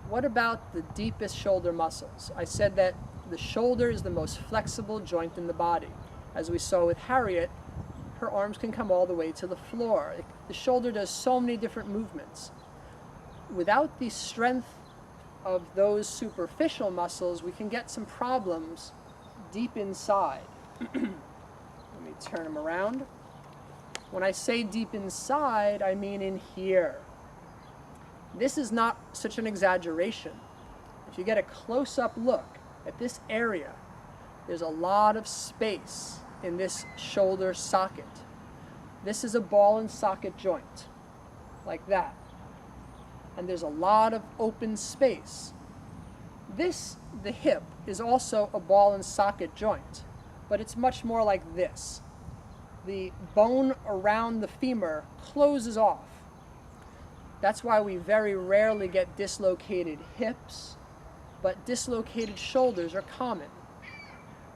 what about the deepest shoulder muscles? I said that the shoulder is the most flexible joint in the body. As we saw with Harriet, her arms can come all the way to the floor. The shoulder does so many different movements. Without the strength of those superficial muscles, we can get some problems deep inside. Let me turn them around. When I say deep inside, I mean in here. This is not such an exaggeration. If you get a close-up look at this area, there's a lot of space in this shoulder socket. This is a ball and socket joint, like that. And there's a lot of open space. This, the hip, is also a ball and socket joint, but it's much more like this. The bone around the femur closes off. That's why we very rarely get dislocated hips, but dislocated shoulders are common.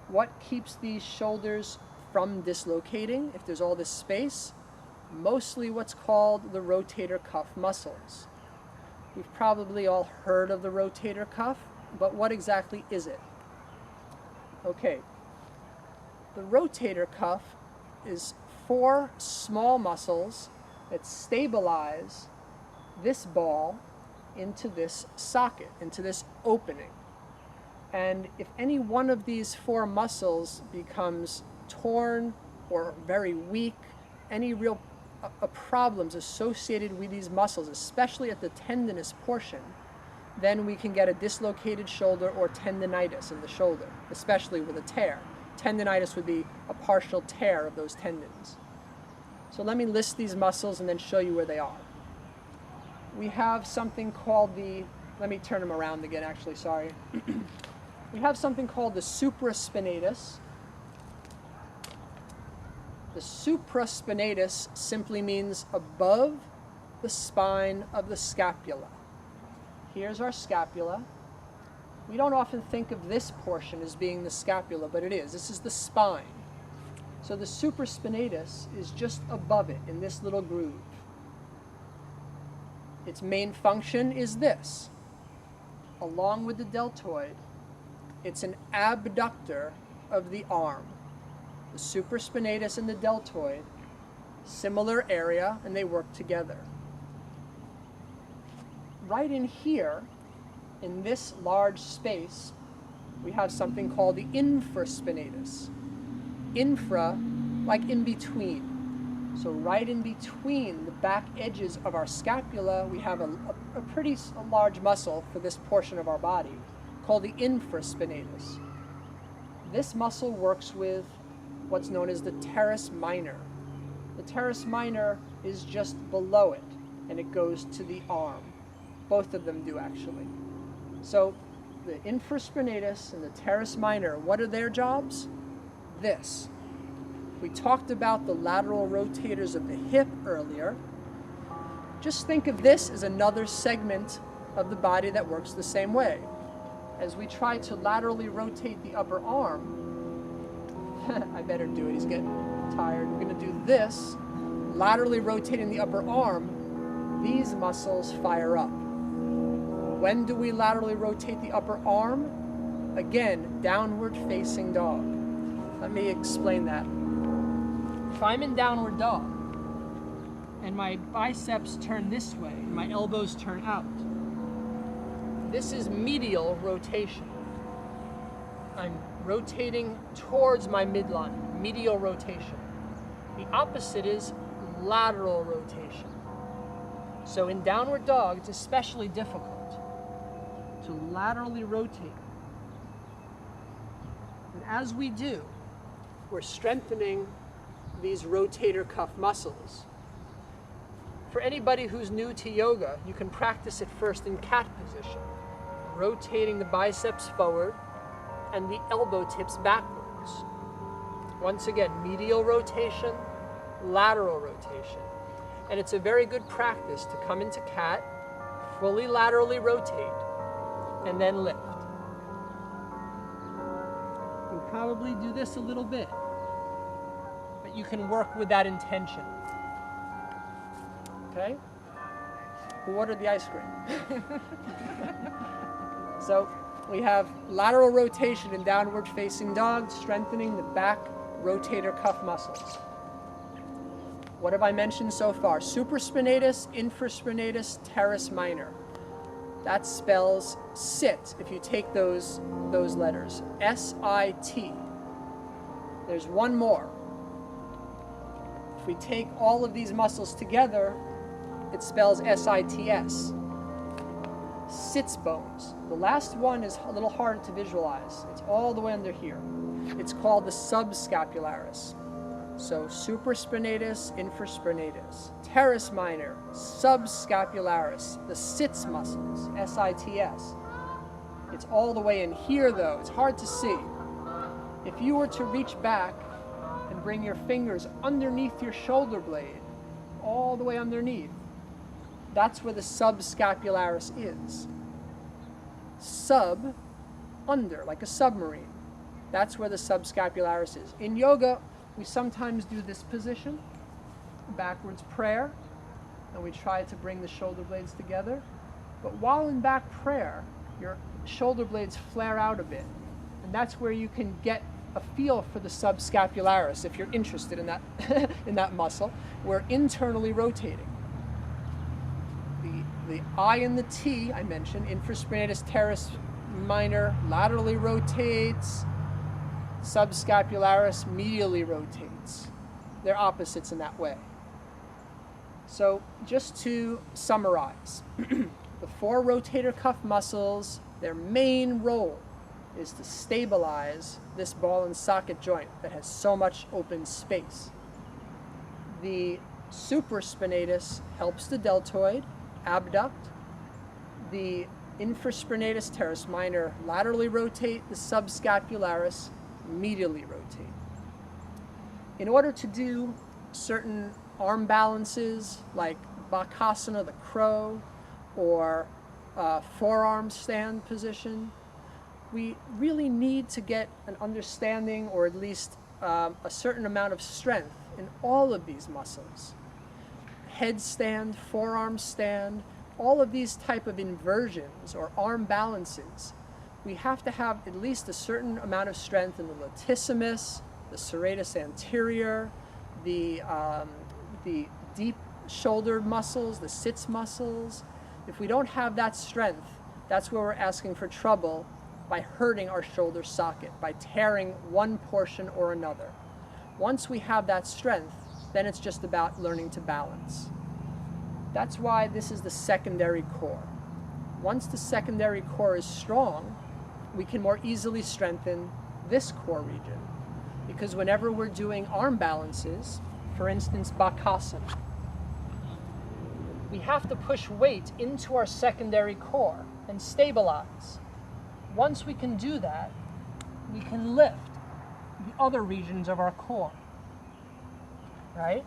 What keeps these shoulders from dislocating, if there's all this space? Mostly what's called the rotator cuff muscles. We've probably all heard of the rotator cuff, but what exactly is it? Okay, the rotator cuff is 4 small muscles that stabilize this ball into this socket, into this opening. And if any one of these 4 muscles becomes torn or very weak, any real problems associated with these muscles, especially at the tendinous portion, then we can get a dislocated shoulder or tendinitis in the shoulder, especially with a tear. Tendinitis would be a partial tear of those tendons. So let me list these muscles and then show you where they are. We have something called the, let me turn them around again actually, sorry. We have something called the supraspinatus. The supraspinatus simply means above the spine of the scapula. Here's our scapula. We don't often think of this portion as being the scapula, but it is. This is the spine. So the supraspinatus is just above it in this little groove. Its main function is this. Along with the deltoid, it's an abductor of the arm. The supraspinatus and the deltoid, similar area, and they work together. Right in here, in this large space, we have something called the infraspinatus. Infra, like in between. So right in between the back edges of our scapula, we have a pretty large muscle for this portion of our body called the infraspinatus. This muscle works with what's known as the Teres Minor. The Teres Minor is just below it, and it goes to the arm. Both of them do, actually. So the infraspinatus and the Teres Minor, what are their jobs? This. We talked about the lateral rotators of the hip earlier. Just think of this as another segment of the body that works the same way. As we try to laterally rotate the upper arm, I better do it, he's getting tired. We're going to do this, laterally rotating the upper arm, these muscles fire up. When do we laterally rotate the upper arm? Again, downward facing dog. Let me explain that. If I'm in downward dog, and my biceps turn this way, and my elbows turn out, this is medial rotation. I'm rotating towards my midline, medial rotation. The opposite is lateral rotation. So in downward dog, it's especially difficult to laterally rotate. And as we do, we're strengthening these rotator cuff muscles. For anybody who's new to yoga, you can practice it first in cat position, rotating the biceps forward and the elbow tips backwards. Once again, medial rotation, lateral rotation. And it's a very good practice to come into cat, fully laterally rotate, and then lift. You'll probably do this a little bit, but you can work with that intention. Okay? Who ordered the ice cream? So we have lateral rotation in downward facing dog, strengthening the back rotator cuff muscles. What have I mentioned so far? Supraspinatus, infraspinatus, teres minor. That spells sit if you take those letters. S-I-T. There's one more. If we take all of these muscles together, it spells S-I-T-S. Sits bones. The last one is a little hard to visualize. It's all the way under here. It's called the subscapularis. So supraspinatus, infraspinatus, teres minor, subscapularis, the sits muscles, S-I-T-S. It's all the way in here though. It's hard to see. If you were to reach back and bring your fingers underneath your shoulder blade, all the way underneath, that's where the subscapularis is. Sub, under, like a submarine. That's where the subscapularis is. In yoga, we sometimes do this position, backwards prayer, and we try to bring the shoulder blades together. But while in back prayer, your shoulder blades flare out a bit. And that's where you can get a feel for the subscapularis if you're interested in that, in that muscle. We're internally rotating. The I and the T, I mentioned, infraspinatus, teres minor, laterally rotates. Subscapularis medially rotates. They're opposites in that way. So just to summarize, the four rotator cuff muscles, their main role is to stabilize this ball and socket joint that has so much open space. The supraspinatus helps the deltoid abduct. The infraspinatus, teres minor, laterally rotate. The subscapularis medially rotate. In order to do certain arm balances like Bakasana, the crow, or forearm stand position, we really need to get an understanding or at least a certain amount of strength in all of these muscles. Headstand, forearm stand, all of these type of inversions or arm balances, we have to have at least a certain amount of strength in the latissimus, the serratus anterior, the deep shoulder muscles, the sits muscles. If we don't have that strength, that's where we're asking for trouble by hurting our shoulder socket, by tearing one portion or another. Once we have that strength, then it's just about learning to balance. That's why this is the secondary core. Once the secondary core is strong, we can more easily strengthen this core region. Because whenever we're doing arm balances, for instance, Bakasana, we have to push weight into our secondary core and stabilize. Once we can do that, we can lift the other regions of our core, right?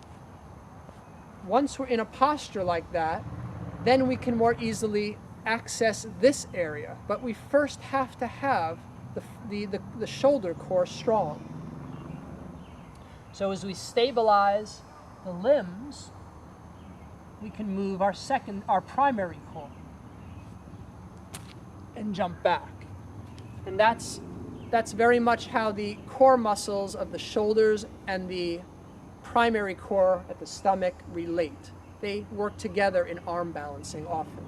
Once we're in a posture like that, then we can more easily access this area. But we first have to have the shoulder core strong. So as we stabilize the limbs, we can move our primary core and jump back. And that's very much how the core muscles of the shoulders and the primary core at the stomach relate. They work together in arm balancing often.